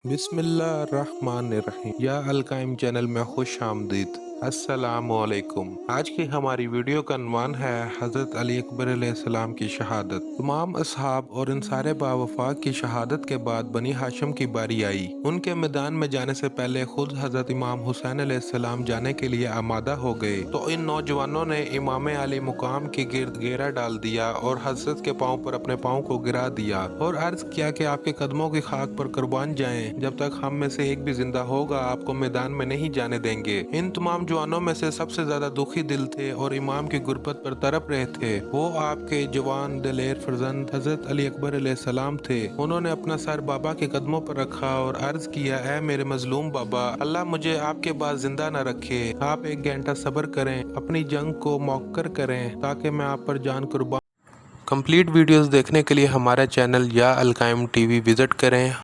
बिस्मिल्लाहिर्रहमानिर्रहीम। या अलकाइम चैनल में खुश आमदीद। अस्सलामुअलैकुम। आज की हमारी वीडियो का अन्वान है हज़रत अली अकबर अलैहिस्सलाम की शहादत। तमाम असहाब और इन सारे बावफा की शहादत के बाद बनी हाशिम की बारी आई। उनके मैदान में जाने से पहले खुद हज़रत इमाम हुसैन अलैहिस्सलाम जाने के लिए आमादा हो गए तो इन नौजवानों ने इमाम अली मुकाम के गिर्द घेरा डाल दिया और हज़रत के पाँव पर अपने पाँव को गिरा दिया और अर्ज किया कि आपके कदमों की खाक पर कुर्बान जाएं, जब तक हम में से एक भी जिंदा होगा आपको मैदान में नहीं जाने देंगे। इन तमाम जवानों में से सबसे ज्यादा दुखी दिल थे और इमाम की गुर्बत पर तड़प रहे थे वो आपके जवान दिलेर फर्जंद हजरत अली अकबर अलैहिस्सलाम थे। उन्होंने अपना सर बाबा के कदमों पर रखा और अर्ज किया, ऐ मेरे मजलूम बाबा, अल्लाह मुझे आपके बाद जिंदा न रखे। आप एक घंटा सब्र करें, अपनी जंग को मौक्कर करें ताकि मैं आप पर जान कुर्बान। कंप्लीट वीडियोस देखने के लिए हमारा चैनल या अलकाइम टीवी विजिट करें।